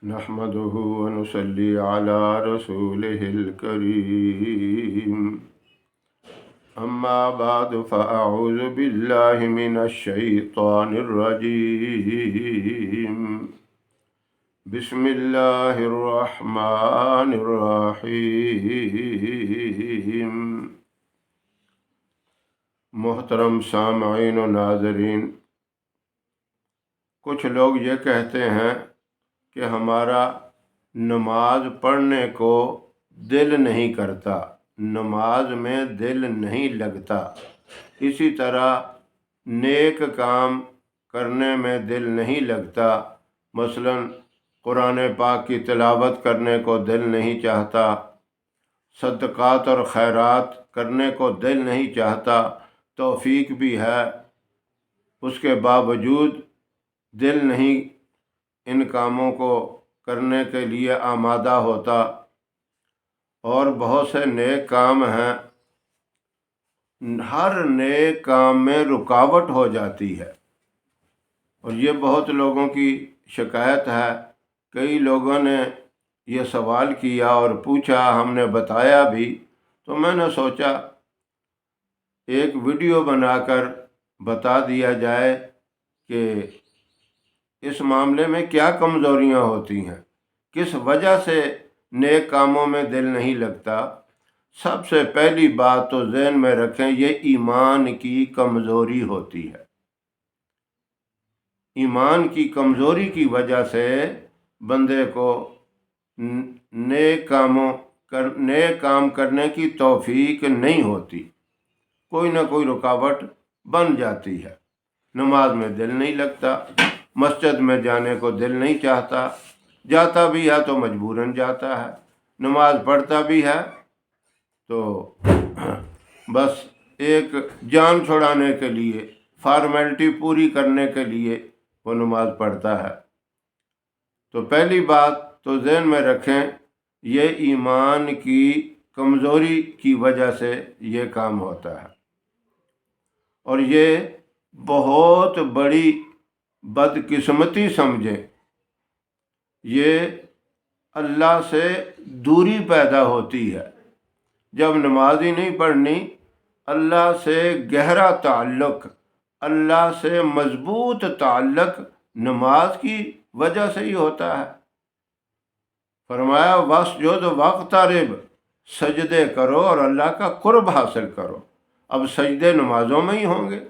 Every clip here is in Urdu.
نحمده ونصلي على رسوله الكريم أما بعد فأعوذ بالله من الشيطان الرجيم بسم الله الرحمن الرحيم۔ محترم سامعین و ناظرین، کچھ لوگ یہ کہتے ہیں کہ ہمارا نماز پڑھنے کو دل نہیں کرتا، نماز میں دل نہیں لگتا، اسی طرح نیک کام کرنے میں دل نہیں لگتا، مثلا قرآن پاک کی تلاوت کرنے کو دل نہیں چاہتا، صدقات اور خیرات کرنے کو دل نہیں چاہتا، توفیق بھی ہے، اس کے باوجود دل نہیں ان کاموں کو کرنے کے لیے آمادہ ہوتا، اور بہت سے نیک کام ہیں، ہر نیک کام میں رکاوٹ ہو جاتی ہے، اور یہ بہت لوگوں کی شکایت ہے۔ کئی لوگوں نے یہ سوال کیا اور پوچھا، ہم نے بتایا بھی، تو میں نے سوچا ایک ویڈیو بنا کر بتا دیا جائے کہ اس معاملے میں کیا کمزوریاں ہوتی ہیں، کس وجہ سے نیک کاموں میں دل نہیں لگتا۔ سب سے پہلی بات تو ذہن میں رکھیں، یہ ایمان کی کمزوری ہوتی ہے۔ ایمان کی کمزوری کی وجہ سے بندے کو نیک کام کرنے کی توفیق نہیں ہوتی، کوئی نہ کوئی رکاوٹ بن جاتی ہے۔ نماز میں دل نہیں لگتا، مسجد میں جانے کو دل نہیں چاہتا، جاتا بھی ہے تو مجبوراً جاتا ہے، نماز پڑھتا بھی ہے تو بس ایک جان چھڑانے کے لیے، فارمیلٹی پوری کرنے کے لیے وہ نماز پڑھتا ہے۔ تو پہلی بات تو ذہن میں رکھیں، یہ ایمان کی کمزوری کی وجہ سے یہ کام ہوتا ہے، اور یہ بہت بڑی بدقسمتی سمجھیں، یہ اللہ سے دوری پیدا ہوتی ہے۔ جب نماز ہی نہیں پڑھنی، اللہ سے گہرا تعلق، اللہ سے مضبوط تعلق نماز کی وجہ سے ہی ہوتا ہے۔ فرمایا واسجد واقترب، سجدے کرو اور اللہ کا قرب حاصل کرو۔ اب سجدے نمازوں میں ہی ہوں گے،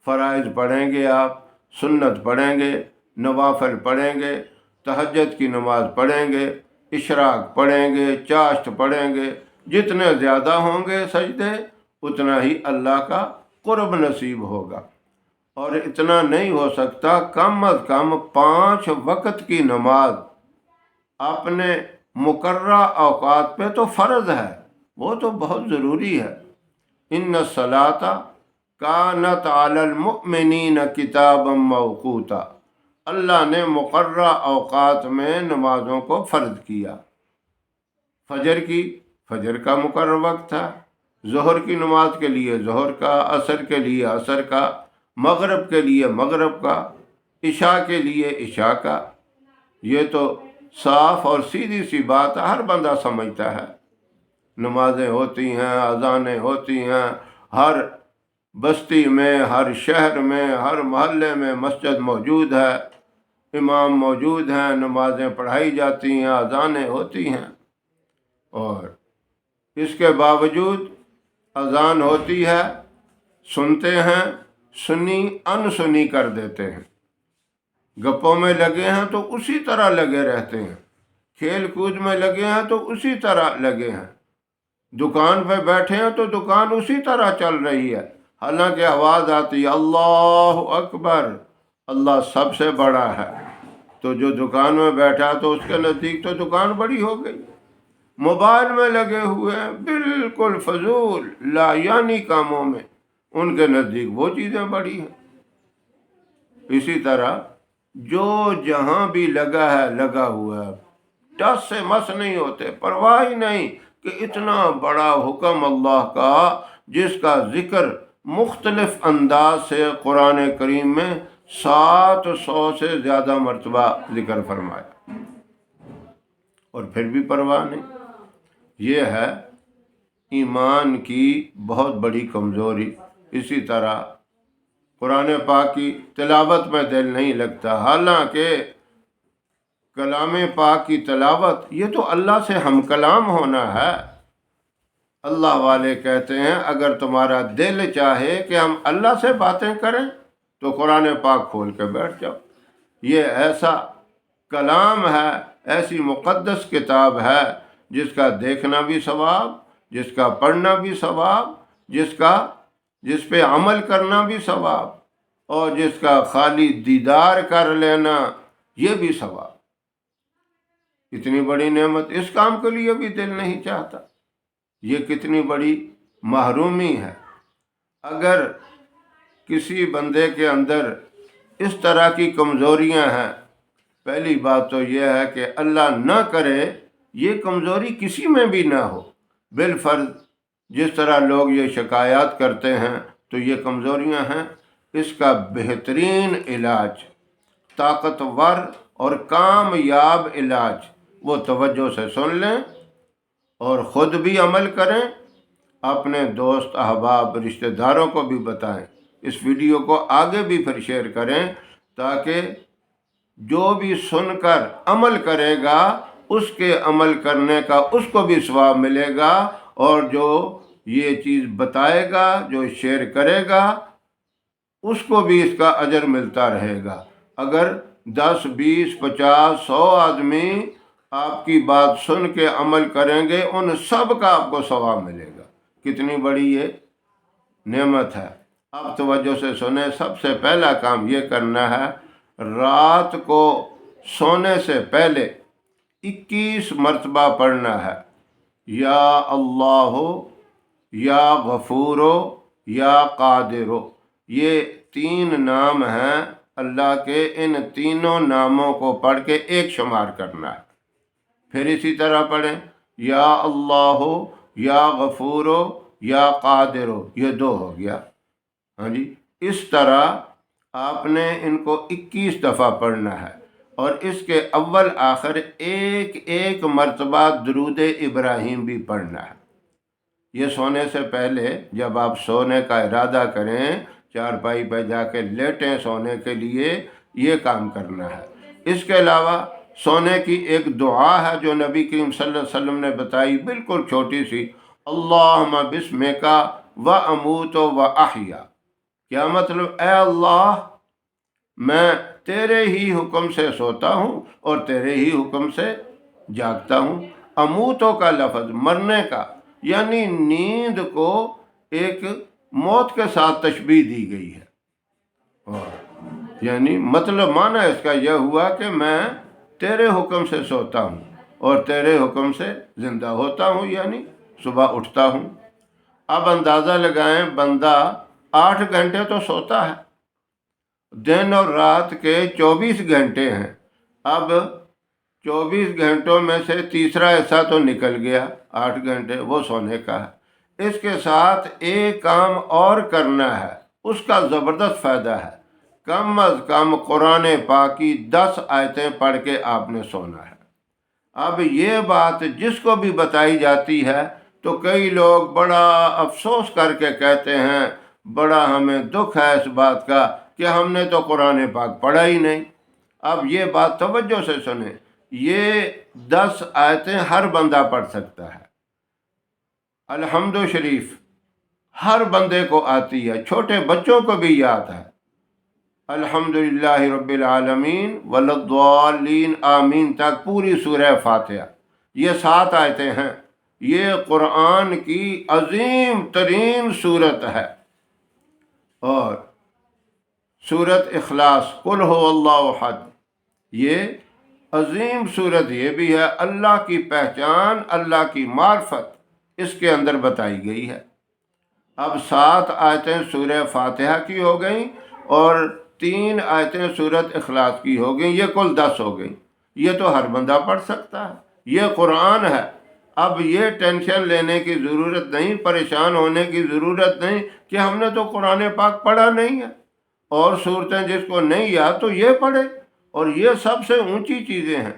فرائض پڑھیں گے، آپ سنت پڑھیں گے، نوافل پڑھیں گے، تہجد کی نماز پڑھیں گے، اشراق پڑھیں گے، چاشت پڑھیں گے، جتنے زیادہ ہوں گے سجدے اتنا ہی اللہ کا قرب نصیب ہوگا۔ اور اتنا نہیں ہو سکتا، کم از کم 5 وقت کی نماز اپنے مقررہ اوقات پہ تو فرض ہے، وہ تو بہت ضروری ہے۔ ان الصلاۃ کانت علی المؤمنین کتابا موقوتا، اللہ نے مقررہ اوقات میں نمازوں کو فرض کیا۔ فجر کا مقرر وقت تھا، ظہر کی نماز کے لیے ظہر کا، عصر کے لیے عصر کا، مغرب کے لیے مغرب کا، عشاء کے لیے عشاء کا۔ یہ تو صاف اور سیدھی سی بات ہر بندہ سمجھتا ہے۔ نمازیں ہوتی ہیں، اذانیں ہوتی ہیں، ہر بستی میں، ہر شہر میں، ہر محلے میں مسجد موجود ہے، امام موجود ہیں، نمازیں پڑھائی جاتی ہیں، اذانیں ہوتی ہیں، اور اس کے باوجود اذان ہوتی ہے، سنتے ہیں، سنی انسنی کر دیتے ہیں، گپوں میں لگے ہیں تو اسی طرح لگے رہتے ہیں، کھیل کود میں لگے ہیں تو اسی طرح لگے ہیں، دکان پہ بیٹھے ہیں تو دکان اسی طرح چل رہی ہے، حالانکہ آواز آتی ہے اللہ اکبر، اللہ سب سے بڑا ہے، تو جو دکان میں بیٹھا تو اس کے نزدیک تو دکان بڑی ہو گئی۔ موبائل میں لگے ہوئے ہیں، بالکل فضول لا یعنی کاموں میں، ان کے نزدیک وہ چیزیں بڑی ہیں۔ اسی طرح جو جہاں بھی لگا ہے لگا ہوا ہے، ٹس سے مس نہیں ہوتے، پرواہ ہی نہیں کہ اتنا بڑا حکم اللہ کا، جس کا ذکر مختلف انداز سے قرآن کریم میں 700 سے زیادہ مرتبہ ذکر فرمایا۔ اور پھر بھی پرواہ نہیں۔ یہ ہے ایمان کی بہت بڑی کمزوری۔ اسی طرح قرآن پاک کی تلاوت میں دل نہیں لگتا، حالانکہ کلام پاک کی تلاوت یہ تو اللہ سے ہم کلام ہونا ہے۔ اللہ والے کہتے ہیں اگر تمہارا دل چاہے کہ ہم اللہ سے باتیں کریں تو قرآن پاک کھول کے بیٹھ جاؤ۔ یہ ایسا کلام ہے، ایسی مقدس کتاب ہے جس کا دیکھنا بھی ثواب، جس کا پڑھنا بھی ثواب، جس پہ عمل کرنا بھی ثواب، اور جس کا خالی دیدار کر لینا یہ بھی ثواب۔ اتنی بڑی نعمت، اس کام کے لیے بھی دل نہیں چاہتا۔ یہ کتنی بڑی محرومی ہے۔ اگر کسی بندے کے اندر اس طرح کی کمزوریاں ہیں، پہلی بات تو یہ ہے کہ اللہ نہ کرے یہ کمزوری کسی میں بھی نہ ہو۔ بالفرض جس طرح لوگ یہ شکایات کرتے ہیں تو یہ کمزوریاں ہیں، اس کا بہترین علاج، طاقتور اور کامیاب علاج، وہ توجہ سے سن لیں اور خود بھی عمل کریں، اپنے دوست احباب رشتہ داروں کو بھی بتائیں، اس ویڈیو کو آگے بھی پھر شیئر کریں، تاکہ جو بھی سن کر عمل کرے گا اس کے عمل کرنے کا اس کو بھی ثواب ملے گا، اور جو یہ چیز بتائے گا، جو شیئر کرے گا، اس کو بھی اس کا اجر ملتا رہے گا۔ اگر 10 20 50 100 آدمی آپ کی بات سن کے عمل کریں گے، ان سب کا آپ کو ثواب ملے گا۔ کتنی بڑی یہ نعمت ہے۔ اب توجہ سے سنیں، سب سے پہلا کام یہ کرنا ہے، رات کو سونے سے پہلے 21 مرتبہ پڑھنا ہے، یا اللہ، یا غفورو، یا قادرو۔ یہ 3 نام ہیں اللہ کے، ان تینوں ناموں کو پڑھ کے ایک شمار کرنا ہے۔ پھر اسی طرح پڑھیں، یا اللہ، یا غفورو، یا قادرو، یہ 2 ہو گیا۔ ہاں جی، اس طرح آپ نے ان کو 21 دفعہ پڑھنا ہے، اور اس کے اول آخر ایک مرتبہ درود ابراہیم بھی پڑھنا ہے۔ یہ سونے سے پہلے جب آپ سونے کا ارادہ کریں، چارپائی پہ جا کے لیٹیں سونے کے لیے، یہ کام کرنا ہے۔ اس کے علاوہ سونے کی ایک دعا ہے جو نبی کریم صلی اللہ علیہ وسلم نے بتائی، بالکل چھوٹی سی، اللہم بسمک و اموت و احیا۔ کیا مطلب؟ اے اللہ، میں تیرے ہی حکم سے سوتا ہوں اور تیرے ہی حکم سے جاگتا ہوں۔ اموتوں کا لفظ مرنے کا، یعنی نیند کو ایک موت کے ساتھ تشبیہ دی گئی ہے، اور یعنی مطلب معنی اس کا یہ ہوا کہ میں تیرے حکم سے سوتا ہوں اور تیرے حکم سے زندہ ہوتا ہوں، یعنی صبح اٹھتا ہوں۔ اب اندازہ لگائیں، بندہ 8 گھنٹے تو سوتا ہے، دن اور رات کے 24 گھنٹے ہیں۔ اب 24 گھنٹوں میں سے تیسرا حصہ تو نکل گیا، 8 گھنٹے وہ سونے کا ہے۔ اس کے ساتھ ایک کام اور کرنا ہے، اس کا زبردست فائدہ ہے۔ کم از کم قرآن پاک کی 10 آیتیں پڑھ کے آپ نے سونا ہے۔ اب یہ بات جس کو بھی بتائی جاتی ہے تو کئی لوگ بڑا افسوس کر کے کہتے ہیں، بڑا ہمیں دکھ ہے اس بات کا کہ ہم نے تو قرآن پاک پڑھا ہی نہیں۔ اب یہ بات توجہ سے سنیں، یہ 10 آیتیں ہر بندہ پڑھ سکتا ہے۔ الحمد شریف ہر بندے کو آتی ہے، چھوٹے بچوں کو بھی یاد ہے۔ الحمدللہ رب العالمین وللضالین آمین تک پوری سورہ فاتحہ، یہ 7 آیتیں ہیں۔ یہ قرآن کی عظیم ترین سورت ہے۔ اور سورت اخلاص، قل هو اللہ احد، یہ عظیم سورت یہ بھی ہے۔ اللہ کی پہچان، اللہ کی معرفت اس کے اندر بتائی گئی ہے۔ اب 7 آیتیں سورہ فاتحہ کی ہو گئیں اور 3 آیتیں سورت اخلاص کی ہو گئیں، یہ کل 10 ہو گئیں۔ یہ تو ہر بندہ پڑھ سکتا ہے، یہ قرآن ہے۔ اب یہ ٹینشن لینے کی ضرورت نہیں، پریشان ہونے کی ضرورت نہیں کہ ہم نے تو قرآن پاک پڑھا نہیں ہے، اور صورتیں جس کو نہیں یاد تو یہ پڑھے، اور یہ سب سے اونچی چیزیں ہیں۔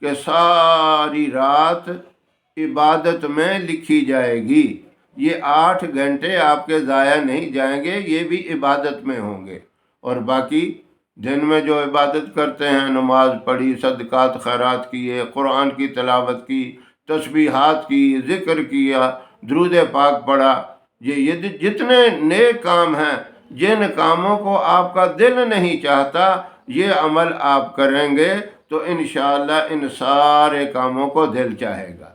کہ ساری رات عبادت میں لکھی جائے گی. یہ 8 گھنٹے آپ کے ضائع نہیں جائیں گے، یہ بھی عبادت میں ہوں گے. اور باقی دن میں جو عبادت کرتے ہیں، نماز پڑھی، صدقات خیرات کیے، قرآن کی تلاوت کی، تسبیحات کی، ذکر کیا، درود پاک پڑھا، یہ جتنے نیک کام ہیں، جن کاموں کو آپ کا دل نہیں چاہتا، یہ عمل آپ کریں گے تو انشاءاللہ ان سارے کاموں کو دل چاہے گا.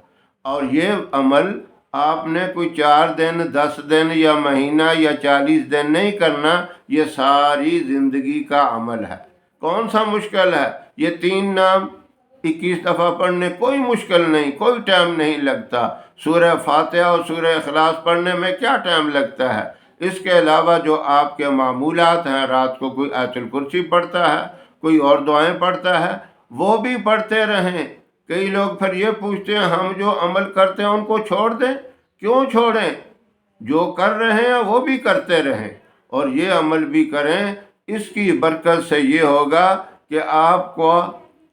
اور یہ عمل آپ نے کوئی 4 دن، 10 دن یا مہینہ یا 40 دن نہیں کرنا، یہ ساری زندگی کا عمل ہے. کون سا مشکل ہے؟ یہ 3 نام 21 دفعہ پڑھنے کوئی مشکل نہیں، کوئی ٹائم نہیں لگتا. سورہ فاتحہ اور سورہ اخلاص پڑھنے میں کیا ٹائم لگتا ہے؟ اس کے علاوہ جو آپ کے معمولات ہیں، رات کو کوئی آیت الکرسی پڑھتا ہے، کوئی اور دعائیں پڑھتا ہے، وہ بھی پڑھتے رہیں. کئی لوگ پھر یہ پوچھتے ہیں ہم جو عمل کرتے ہیں ان کو چھوڑ دیں. کیوں چھوڑیں؟ جو کر رہے ہیں وہ بھی کرتے رہیں اور یہ عمل بھی کریں. اس کی برکت سے یہ ہوگا کہ آپ کو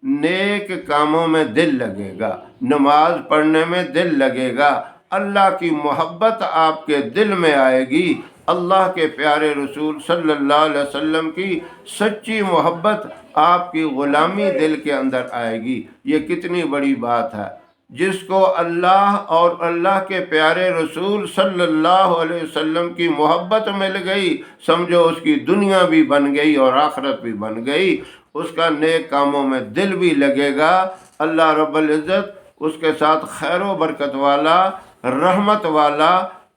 نیک کاموں میں دل لگے گا، نماز پڑھنے میں دل لگے گا، اللہ کی محبت آپ کے دل میں آئے گی، اللہ کے پیارے رسول صلی اللہ علیہ وسلم کی سچی محبت، آپ کی غلامی دل کے اندر آئے گی. یہ کتنی بڑی بات ہے. جس کو اللہ اور اللہ کے پیارے رسول صلی اللہ علیہ وسلم کی محبت مل گئی، سمجھو اس کی دنیا بھی بن گئی اور آخرت بھی بن گئی. اس کا نیک کاموں میں دل بھی لگے گا. اللہ رب العزت اس کے ساتھ خیر و برکت والا، رحمت والا،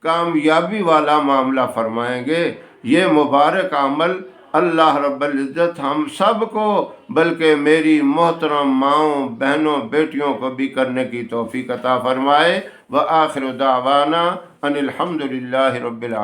کامیابی والا معاملہ فرمائیں گے. یہ مبارک عمل اللہ رب العزت ہم سب کو، بلکہ میری محترم ماؤں، بہنوں، بیٹیوں کو بھی کرنے کی توفیق عطا فرمائے. وآخر دعوانا ان الحمد للہ رب العالمین.